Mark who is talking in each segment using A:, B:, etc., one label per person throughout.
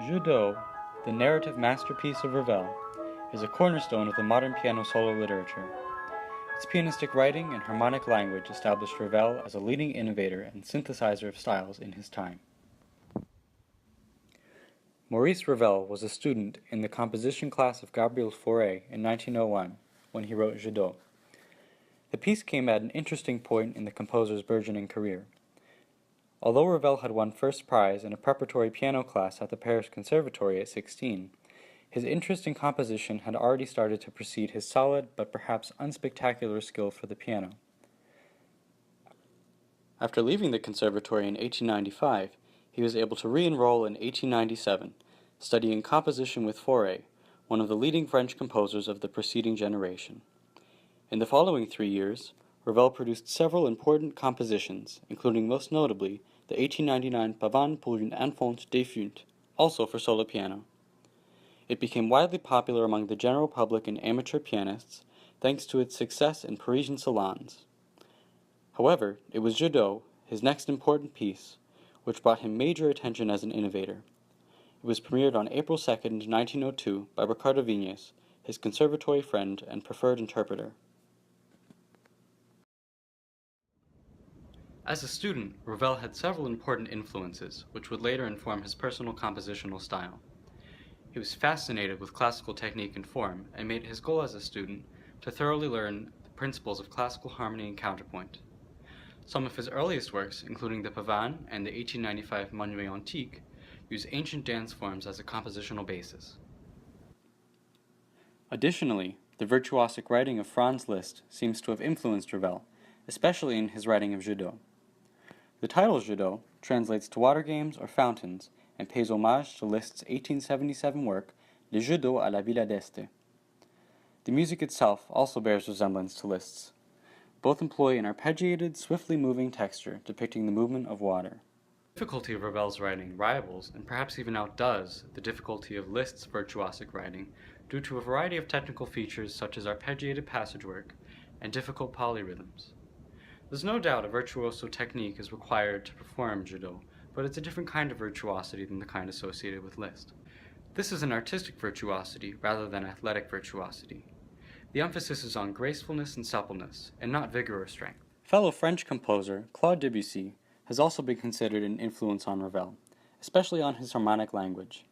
A: Jeux, the narrative masterpiece of Ravel, is a cornerstone of the modern piano solo literature. Its pianistic writing and harmonic language established Ravel as a leading innovator and synthesizer of styles in his time. Maurice Ravel was a student in the composition class of Gabriel Fauré in 1901 when he wrote Jeux. The piece came at an interesting point in the composer's burgeoning career. Although Ravel had won first prize in a preparatory piano class at the Paris Conservatory at 16, his interest in composition had already started to precede his solid but perhaps unspectacular skill for the piano. After leaving the conservatory in 1895, he was able to re-enroll in 1897, studying composition with Fauré, one of the leading French composers of the preceding generation. In the following 3 years, Ravel produced several important compositions, including most notably the 1899 Pavane pour une enfant défunte, also for solo piano. It became widely popular among the general public and amateur pianists, thanks to its success in Parisian salons. However, it was Jeux, his next important piece, which brought him major attention as an innovator. It was premiered on April 2, 1902, by Ricardo Vignes, his conservatory friend and preferred interpreter. As a student, Ravel had several important influences, which would later inform his personal compositional style. He was fascinated with classical technique and form, and made it his goal as a student to thoroughly learn the principles of classical harmony and counterpoint. Some of his earliest works, including the Pavane and the 1895 Manuet Antique, use ancient dance forms as a compositional basis. Additionally, the virtuosic writing of Franz Liszt seems to have influenced Ravel, especially in his writing of Jeux. The title Jeux translates to water games or fountains and pays homage to Liszt's 1877 work Les Jeux d'eau à la Villa d'Este. The music itself also bears resemblance to Liszt's. Both employ an arpeggiated, swiftly moving texture depicting the movement of water. The difficulty of Ravel's writing rivals, and perhaps even outdoes, the difficulty of Liszt's virtuosic writing due to a variety of technical features such as arpeggiated passage work and difficult polyrhythms. There's no doubt a virtuoso technique is required to perform Jeux, but it's a different kind of virtuosity than the kind associated with Liszt. This is an artistic virtuosity rather than athletic virtuosity. The emphasis is on gracefulness and suppleness, and not vigor or strength. Fellow French composer Claude Debussy has also been considered an influence on Ravel, especially on his harmonic language.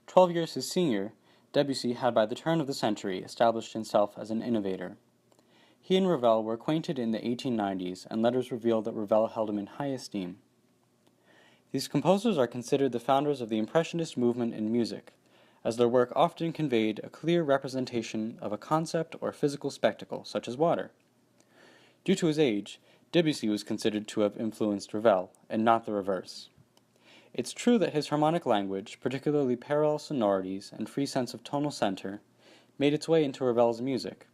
A: 12 years his senior, Debussy had by the turn of the century established himself as an innovator. He and Ravel were acquainted in the 1890s, and letters reveal that Ravel held him in high esteem. These composers are considered the founders of the Impressionist movement in music, as their work often conveyed a clear representation of a concept or physical spectacle, such as water. Due to his age, Debussy was considered to have influenced Ravel, and not the reverse. It's true that his harmonic language, particularly parallel sonorities and free sense of tonal center, made its way into Ravel's music.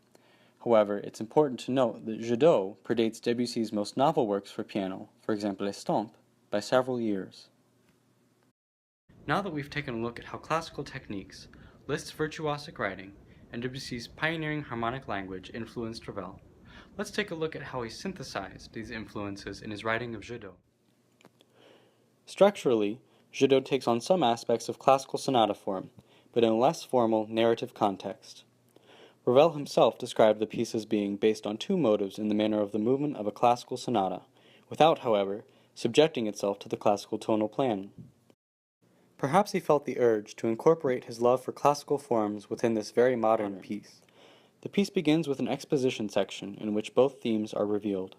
A: However, it's important to note that Jeux predates Debussy's most novel works for piano, for example Estampe, by several years. Now that we've taken a look at how classical techniques, Liszt's virtuosic writing, and Debussy's pioneering harmonic language influenced Ravel, let's take a look at how he synthesized these influences in his writing of Jeux. Structurally, Jeux takes on some aspects of classical sonata form, but in a less formal narrative context. Ravel himself described the piece as being based on two motives in the manner of the movement of a classical sonata, without, however, subjecting itself to the classical tonal plan. Perhaps he felt the urge to incorporate his love for classical forms within this very modern piece. The piece begins with an exposition section in which both themes are revealed.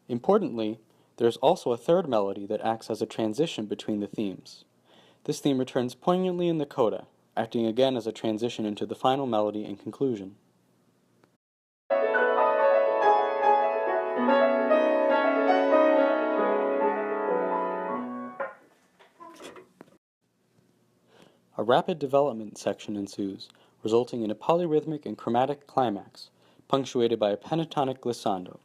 A: Importantly, there is also a third melody that acts as a transition between the themes. This theme returns poignantly in the coda, acting again as a transition into the final melody and conclusion. A rapid development section ensues, resulting in a polyrhythmic and chromatic climax, punctuated by a pentatonic glissando.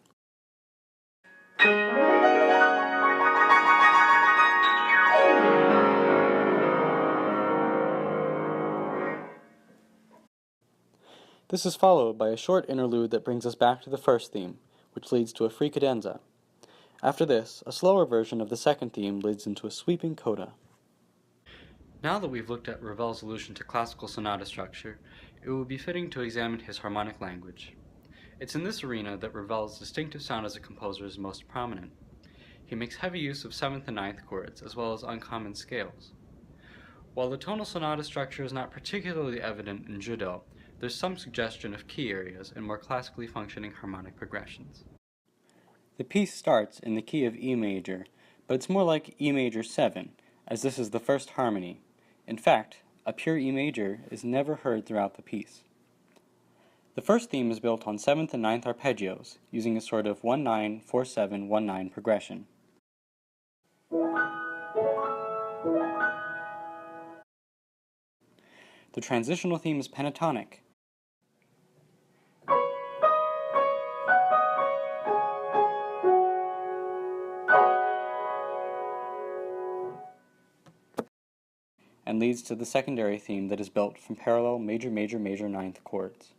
A: This is followed by a short interlude that brings us back to the first theme, which leads to a free cadenza. After this, a slower version of the second theme leads into a sweeping coda. Now that we've looked at Ravel's allusion to classical sonata structure, it would be fitting to examine his harmonic language. It's in this arena that Ravel's distinctive sound as a composer is most prominent. He makes heavy use of 7th and 9th chords, as well as uncommon scales. While the tonal sonata structure is not particularly evident in Jeux, there's some suggestion of key areas and more classically functioning harmonic progressions. The piece starts in the key of E major, but it's more like E major 7, as this is the first harmony. In fact, a pure E major is never heard throughout the piece. The first theme is built on 7th and 9th arpeggios, using a sort of 1-9-4-7-1-9 progression. The transitional theme is pentatonic. And leads to the secondary theme that is built from parallel major-major-major 9th chords.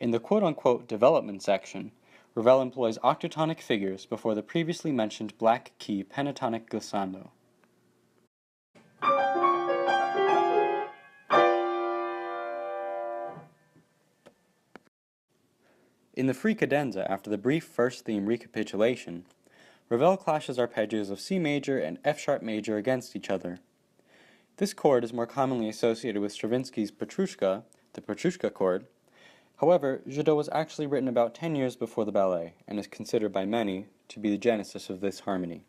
A: In the quote-unquote development section, Ravel employs octatonic figures before the previously mentioned black key pentatonic glissando. In the free cadenza, after the brief first theme recapitulation, Ravel clashes arpeggios of C major and F sharp major against each other. This chord is more commonly associated with Stravinsky's Petrushka, the Petrushka chord. However, Jeux was actually written about 10 years before the ballet, and is considered by many to be the genesis of this harmony.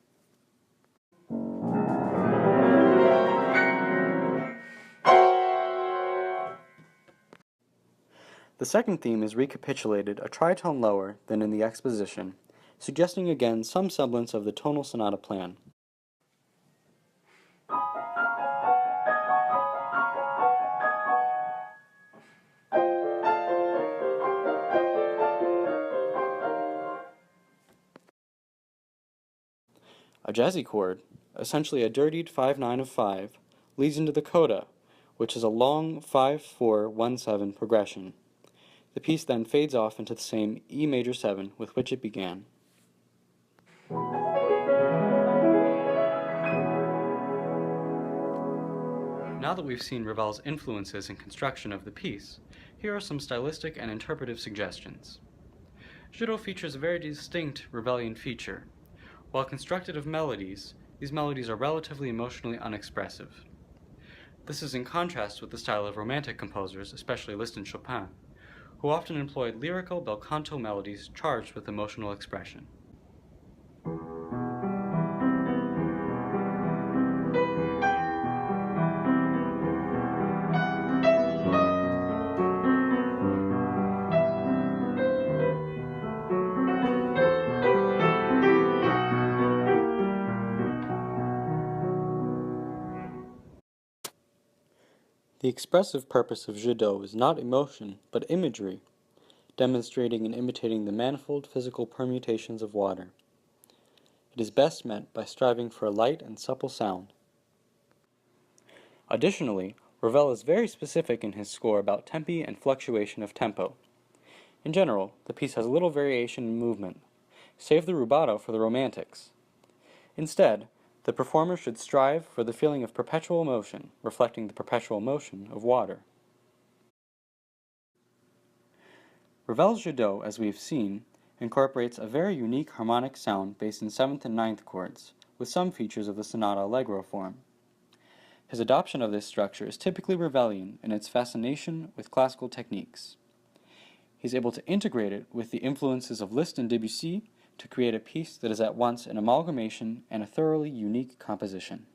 A: The second theme is recapitulated a tritone lower than in the exposition, suggesting again some semblance of the tonal sonata plan. A jazzy chord, essentially a dirtied 5-9 of 5, leads into the coda, which is a long 5-4-1-7 progression. The piece then fades off into the same E major 7 with which it began. Now that we've seen Ravel's influences in construction of the piece, here are some stylistic and interpretive suggestions. Jeux features a very distinct Ravelian feature. While constructed of melodies, these melodies are relatively emotionally unexpressive. This is in contrast with the style of Romantic composers, especially Liszt and Chopin, who often employed lyrical bel canto melodies charged with emotional expression. The expressive purpose of Jeux is not emotion, but imagery, demonstrating and imitating the manifold physical permutations of water. It is best met by striving for a light and supple sound. Additionally, Ravel is very specific in his score about tempi and fluctuation of tempo. In general, the piece has little variation in movement, save the rubato for the Romantics. Instead, the performer should strive for the feeling of perpetual motion, reflecting the perpetual motion of water. Ravel's Jeux, as we've seen, incorporates a very unique harmonic sound based in 7th and 9th chords, with some features of the sonata allegro form. His adoption of this structure is typically Ravelian in its fascination with classical techniques. He's able to integrate it with the influences of Liszt and Debussy to create a piece that is at once an amalgamation and a thoroughly unique composition.